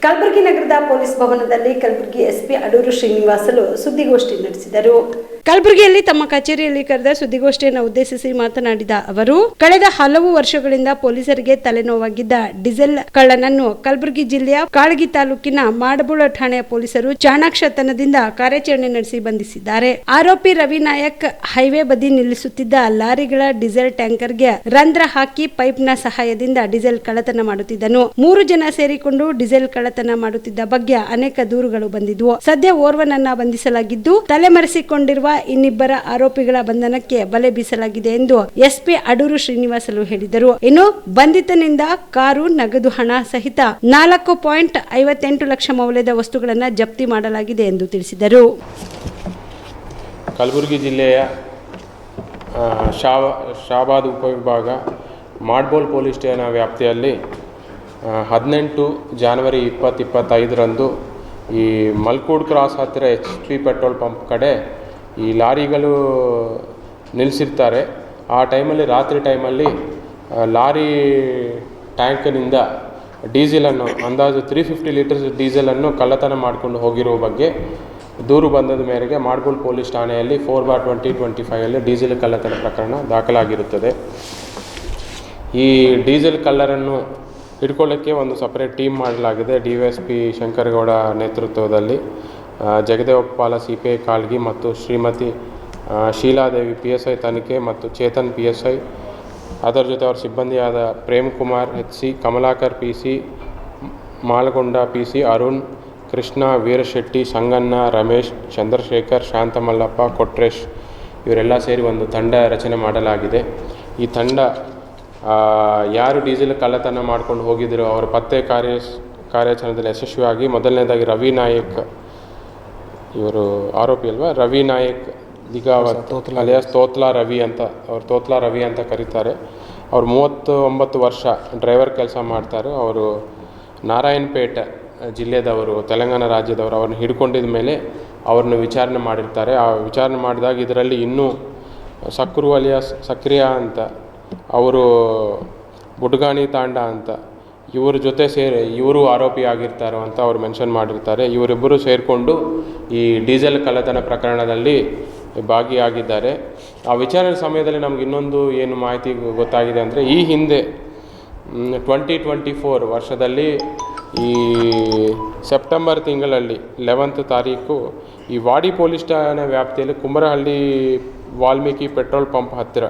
ಕಲಬುರಗಿ ನಗರದ ಪೊಲೀಸ್ ಭವನದಲ್ಲಿ ಕಲಬುರಗಿ ಎಸ್ಪಿ ಅಡೂರು ಶ್ರೀನಿವಾಸಲು ಸುದ್ದಿಗೋಷ್ಠಿ ನಡೆಸಿದರು. ಕಲಬುರಗಿಯಲ್ಲಿ ತಮ್ಮ ಕಚೇರಿಯಲ್ಲಿ ಕರೆದ ಸುದ್ದಿಗೋಷ್ಠಿಯನ್ನು ಉದ್ದೇಶಿಸಿ ಮಾತನಾಡಿದ ಅವರು, ಕಳೆದ ಹಲವು ವರ್ಷಗಳಿಂದ ಪೊಲೀಸರಿಗೆ ತಲೆನೋವಾಗಿದ್ದ ಡೀಸೆಲ್ ಕಳ್ಳನನ್ನು ಕಲಬುರಗಿ ಜಿಲ್ಲೆಯ ಕಾಳಗಿ ತಾಲೂಕಿನ ಮಾಡಬೂಳ ಠಾಣೆಯ ಪೊಲೀಸರು ಚಾಣಾಕ್ಷತನದಿಂದ ಕಾರ್ಯಾಚರಣೆ ನಡೆಸಿ ಬಂಧಿಸಿದ್ದಾರೆ. ಆರೋಪಿ ರವಿ ನಾಯಕ್ ಹೈವೇ ಬದಿ ನಿಲ್ಲಿಸುತ್ತಿದ್ದ ಲಾರಿಗಳ ಡೀಸೆಲ್ ಟ್ಯಾಂಕರ್ಗೆ ರಂಧ್ರ ಹಾಕಿ ಪೈಪ್ನ ಸಹಾಯದಿಂದ ಡೀಸೆಲ್ ಕಳ್ಳತನ ಮಾಡುತ್ತಿದ್ದನು. 3 ಜನ ಸೇರಿಕೊಂಡು ಡೀಸೆಲ್ ಕಳ್ಳತನ ಮಾಡುತ್ತಿದ್ದ ಬಗ್ಗೆ ಅನೇಕ ದೂರುಗಳು ಬಂದಿದ್ವು. ಸದ್ಯ ಓರ್ವನನ್ನ ಬಂಧಿಸಲಾಗಿದ್ದು, ತಲೆಮರೆಸಿಕೊಂಡಿರುವ ಇನ್ನಿಬ್ಬರ ಆರೋಪಿಗಳ ಬಂಧನಕ್ಕೆ ಬಲೆ ಬೀಸಲಾಗಿದೆ ಎಂದು ಎಸ್ಪಿ ಅಡೂರು ಶ್ರೀನಿವಾಸಲು ಹೇಳಿದರು. ಇನ್ನು ಬಂಧಿತನಿಂದ ಕಾರು, ನಗದು ಹಣ ಸಹಿತ 4.58 ಲಕ್ಷ ಮೌಲ್ಯದ ವಸ್ತುಗಳನ್ನು ಜಪ್ತಿ ಮಾಡಲಾಗಿದೆ ಎಂದು ತಿಳಿಸಿದರು. ಕಲಬುರಗಿ ಜಿಲ್ಲೆಯ ಶಾಬಾದ್ ಉಪವಿಭಾಗ ಮಾಡ್ಬೋಲ್ ಪೊಲೀಸ್ ಠಾಣಾ ವ್ಯಾಪ್ತಿಯಲ್ಲಿ 18 ಜನವರಿ 2025ರಂದು ಈ ಮಲ್ಕೂಡ್ ಕ್ರಾಸ್ ಹತ್ತಿರ HP ಪೆಟ್ರೋಲ್ ಪಂಪ್ ಕಡೆ ಈ ಲಾರಿಗಳು ನಿಲ್ಲಿಸಿರ್ತಾರೆ. ಆ ಟೈಮಲ್ಲಿ ರಾತ್ರಿ ಟೈಮಲ್ಲಿ ಲಾರಿ ಟ್ಯಾಂಕ್ನಿಂದ ಡೀಸೆಲನ್ನು ಅಂದಾಜು 350 ಲೀಟರ್ಸ್ ಡೀಸೆಲನ್ನು ಕಳ್ಳತನ ಮಾಡಿಕೊಂಡು ಹೋಗಿರುವ ಬಗ್ಗೆ ದೂರು ಬಂದದ ಮೇರೆಗೆ ಮಾಡ್ಬೋಲ್ ಪೊಲೀಸ್ ಠಾಣೆಯಲ್ಲಿ 4/2025 ಡೀಸೆಲ್ ಕಳ್ಳತನ ಪ್ರಕರಣ ದಾಖಲಾಗಿರುತ್ತದೆ. ಈ ಡೀಸೆಲ್ ಕಳ್ಳರನ್ನು ಹಿಡ್ಕೊಳ್ಳೋಕ್ಕೆ ಒಂದು ಸಪರೇಟ್ ಟೀಮ್ ಮಾಡಲಾಗಿದೆ. DYSP ಶಂಕರಗೌಡ ನೇತೃತ್ವದಲ್ಲಿ ಜಗದೇವಪ್ಪಾಲ CPI ಕಾಳ್ಗಿ ಮತ್ತು ಶ್ರೀಮತಿ ಶೀಲಾದೇವಿ PSI ತನಿಖೆ ಮತ್ತು ಚೇತನ್ PSI, ಅದರ ಜೊತೆ ಅವರ ಸಿಬ್ಬಂದಿಯಾದ Prem Kumar HC, Kamalakar PC, ಮಾಲಗೊಂಡ PC, Arun, Krishna, Veerashetty, Sanganna, Ramesh, Chandrashekhar, ಶಾಂತಮಲ್ಲಪ್ಪ, Kotresh ಇವರೆಲ್ಲ ಸೇರಿ ಒಂದು ತಂಡ ರಚನೆ ಮಾಡಲಾಗಿದೆ. ಈ ತಂಡ ಯಾರು ಡೀಸೆಲ್ ಕಳ್ಳತನ ಮಾಡ್ಕೊಂಡು ಹೋಗಿದ್ರು ಅವರ ಪತ್ತೆ ಕಾರ್ಯಾಚರಣೆಯಲ್ಲಿ ಯಶಸ್ವಿಯಾಗಿ ಮೊದಲನೇದಾಗಿ ರವಿ ನಾಯಕ್, ಇವರು ಆರೋಪಿ ಅಲ್ವಾ, ರವಿ ನಾಯಕ್ ದಿಗಾವತ್ ಅಲಿಯಾಸ್ ತೋತ್ಲಾ ರವಿ ಅಂತ, ಅವ್ರು ತೋತ್ಲಾ ರವಿ ಅಂತ ಕರೀತಾರೆ. ಅವ್ರು 39 ವರ್ಷ ಡ್ರೈವರ್ ಕೆಲಸ ಮಾಡ್ತಾರೆ. ಅವರು ನಾರಾಯಣಪೇಟೆ ಜಿಲ್ಲೆದವರು, ತೆಲಂಗಾಣ ರಾಜ್ಯದವರು. ಅವ್ರನ್ನ ಹಿಡ್ಕೊಂಡಿದ ಮೇಲೆ ಅವ್ರನ್ನ ವಿಚಾರಣೆ ಮಾಡಿರ್ತಾರೆ. ಆ ವಿಚಾರಣೆ ಮಾಡಿದಾಗ ಇದರಲ್ಲಿ ಇನ್ನೂ ಸಕ್ರು ಅಲಿಯಾಸ್ ಸಕ್ರಿಯಾ ಅಂತ, ಅವರು ಬುಡ್ಗಾಣಿ ತಾಂಡ ಅಂತ, ಇವ್ರ ಜೊತೆ ಸೇರಿ ಇವರು ಆರೋಪಿ ಆಗಿರ್ತಾರೋ ಅಂತ ಅವ್ರು ಮೆನ್ಷನ್ ಮಾಡಿರ್ತಾರೆ. ಇವರಿಬ್ಬರು ಸೇರಿಕೊಂಡು ಈ ಡೀಸೆಲ್ ಕಳ್ಳತನ ಪ್ರಕರಣದಲ್ಲಿ ಭಾಗಿಯಾಗಿದ್ದಾರೆ. ಆ ವಿಚಾರಣೆ ಸಮಯದಲ್ಲಿ ನಮ್ಗೆ ಇನ್ನೊಂದು ಏನು ಮಾಹಿತಿ ಗೊತ್ತಾಗಿದೆ ಅಂದರೆ, ಈ ಹಿಂದೆ 2024 ವರ್ಷದಲ್ಲಿ ಈ ಸೆಪ್ಟೆಂಬರ್ ತಿಂಗಳಲ್ಲಿ 11th ತಾರೀಕು ಈ ವಾಡಿ ಪೊಲೀಸ್ ಠಾಣೆ ವ್ಯಾಪ್ತಿಯಲ್ಲಿ ಕುಂಬರಹಳ್ಳಿ ವಾಲ್ಮೀಕಿ ಪೆಟ್ರೋಲ್ ಪಂಪ್ ಹತ್ತಿರ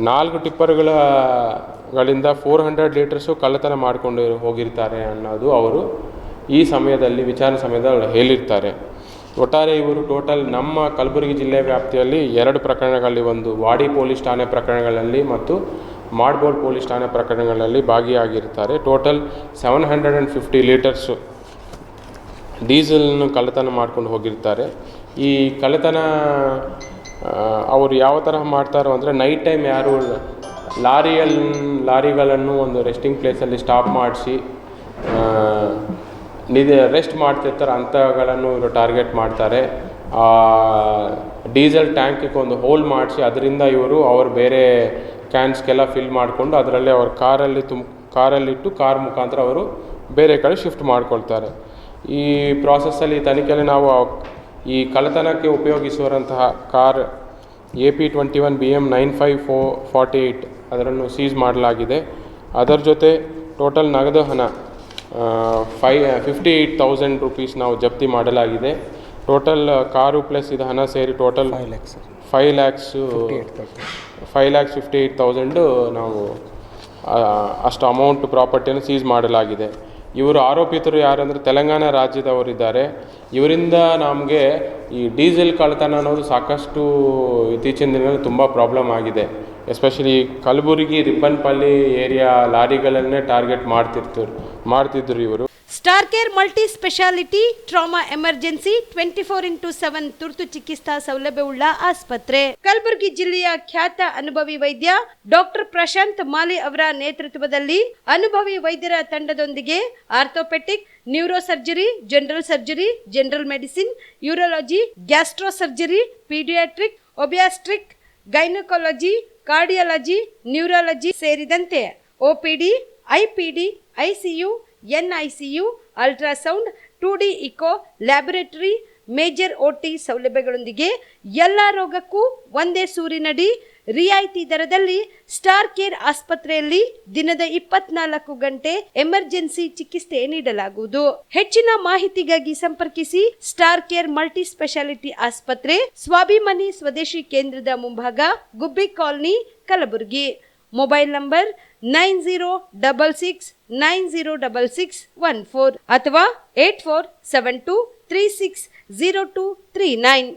4 ಟಿಪ್ಪರ್ಗಳಿಂದ 400 ಲೀಟರ್ಸು ಕಳ್ಳತನ ಮಾಡಿಕೊಂಡು ಹೋಗಿರ್ತಾರೆ ಅನ್ನೋದು ಅವರು ಈ ಸಮಯದಲ್ಲಿ ವಿಚಾರಣೆ ಸಮಯದಲ್ಲಿ ಹೇಳಿರ್ತಾರೆ. ಒಟ್ಟಾರೆ ಇವರು ಟೋಟಲ್ ನಮ್ಮ ಕಲಬುರಗಿ ಜಿಲ್ಲೆ ವ್ಯಾಪ್ತಿಯಲ್ಲಿ 2 ಪ್ರಕರಣಗಳಲ್ಲಿ, ಒಂದು ವಾಡಿ ಪೊಲೀಸ್ ಠಾಣೆ ಪ್ರಕರಣಗಳಲ್ಲಿ ಮತ್ತು ಮಾಡ್ಬೋಲ್ ಪೊಲೀಸ್ ಠಾಣೆ ಪ್ರಕರಣಗಳಲ್ಲಿ ಭಾಗಿಯಾಗಿರ್ತಾರೆ. ಟೋಟಲ್ 750 ಲೀಟರ್ಸು ಡೀಸೆಲ್ನು ಕಳ್ಳತನ ಮಾಡ್ಕೊಂಡು ಹೋಗಿರ್ತಾರೆ. ಈ ಕಳ್ಳತನ ಅವರು ಯಾವ ತರಹ ಮಾಡ್ತಾರೋ ಅಂದರೆ, ನೈಟ್ ಟೈಮ್ ಯಾರು ಲಾರಿಗಳನ್ನು ಒಂದು ರೆಸ್ಟಿಂಗ್ ಪ್ಲೇಸಲ್ಲಿ ಸ್ಟಾಪ್ ಮಾಡಿಸಿ ರೆಸ್ಟ್ ಮಾಡ್ತಿರ್ತಾರೆ, ಅಂಥಗಳನ್ನು ಇವರು ಟಾರ್ಗೆಟ್ ಮಾಡ್ತಾರೆ. ಡೀಸೆಲ್ ಟ್ಯಾಂಕಿಗೆ ಒಂದು ಹೋಲ್ ಮಾಡಿಸಿ ಅದರಿಂದ ಇವರು ಅವ್ರು ಬೇರೆ ಕ್ಯಾನ್ಸ್ಗೆಲ್ಲ ಫಿಲ್ ಮಾಡಿಕೊಂಡು ಅದರಲ್ಲಿ ಅವ್ರ ಕಾರಲ್ಲಿಟ್ಟು ಕಾರ್ ಮುಖಾಂತರ ಅವರು ಬೇರೆ ಕಡೆ ಶಿಫ್ಟ್ ಮಾಡ್ಕೊಳ್ತಾರೆ. ಈ ಪ್ರಾಸೆಸ್ಸಲ್ಲಿ ತನಿಖೆಯಲ್ಲಿ ನಾವು ಈ ಕಳ್ಳತನಕ್ಕೆ ಉಪಯೋಗಿಸುವಂತಹ ಕಾರ್ AP21 BM 9548 ಅದನ್ನು ಸೀಸ್ ಮಾಡಲಾಗಿದೆ. ಅದರ ಜೊತೆ ಟೋಟಲ್ ನಗದು ಹಣ 58,000 ರೂಪೀಸ್ ನಾವು ಜಪ್ತಿ ಮಾಡಲಾಗಿದೆ. ಟೋಟಲ್ ಕಾರು ಪ್ಲಸ್ ಇದು ಹಣ ಸೇರಿ ಟೋಟಲ್ 5,58,000 ನಾವು ಅಷ್ಟು ಅಮೌಂಟ್ ಪ್ರಾಪರ್ಟಿಯನ್ನು ಸೀಸ್ ಮಾಡಲಾಗಿದೆ. ಇವರು ಆರೋಪಿತರು ಯಾರಂದರೆ ತೆಲಂಗಾಣ ರಾಜ್ಯದವರಿದ್ದಾರೆ. ಇವರಿಂದ ನಮಗೆ ಈ ಡೀಸೆಲ್ ಕಳ್ಳತನ ಅನ್ನೋದು ಸಾಕಷ್ಟು ಇತ್ತೀಚಿನ ದಿನಗಳಲ್ಲಿ ತುಂಬ ಪ್ರಾಬ್ಲಮ್ ಆಗಿದೆ. ಎಸ್ಪೆಷಲಿ ಕಲಬುರಗಿ ರಿಬ್ಬನ್ಪಲ್ಲಿ ಏರಿಯಾ ಲಾರಿಗಳನ್ನೇ ಟಾರ್ಗೆಟ್ ಮಾಡ್ತಿದ್ರು ಇವರು. Star care multi speciality trauma emergency 24x7 ತುರ್ತು ಚಿಕಿತ್ಸಾ ಸೌಲಭ್ಯವುಳ್ಳ ಆಸ್ಪತ್ರೆ. ಕಲಬುರಗಿ ಜಿಲ್ಲೆಯ ಖ್ಯಾತ ಅನುಭವಿ ವೈದ್ಯ ಡಾಕ್ಟರ್ ಪ್ರಶಾಂತ್ ಮಾಲಿ ಅವರ ನೇತೃತ್ವದಲ್ಲಿ ಅನುಭವಿ ವೈದ್ಯರ ತಂಡದೊಂದಿಗೆ orthopaedic, neuro surgery, general surgery, general medicine, urology, gastro surgery, paediatric, obstetric, gynaecology, cardiology, neurology ಸೇರಿದಂತೆ OPD, IPD, ICU, NICU, ultrasound, 2D echo, laboratory, major OT ಸೌಲಭ್ಯಗಳೊಂದಿಗೆ ಎಲ್ಲ ರೋಗಕ್ಕೂ ಒಂದೇ ಸೂರಿನಡಿ ರಿಯಾಯಿತಿ ದರದಲ್ಲಿ ಸ್ಟಾರ್ ಕೇರ್ ಆಸ್ಪತ್ರೆಯಲ್ಲಿ ದಿನದ 24 ಗಂಟೆ ಎಮರ್ಜೆನ್ಸಿ ಚಿಕಿತ್ಸೆ ನೀಡಲಾಗುವುದು. ಹೆಚ್ಚಿನ ಮಾಹಿತಿಗಾಗಿ ಸಂಪರ್ಕಿಸಿ ಸ್ಟಾರ್ ಕೇರ್ ಮಲ್ಟಿ ಸ್ಪೆಷಾಲಿಟಿ ಆಸ್ಪತ್ರೆ, ಸ್ವಾಭಿಮಾನಿ ಸ್ವದೇಶಿ ಕೇಂದ್ರದ ಮುಂಭಾಗ, ಗುಬ್ಬಿ ಕಾಲನಿ, ಕಲಬುರಗಿ. ಮೊಬೈಲ್ ನಂಬರ್ 9066906614 ಅಥವಾ 8472360239.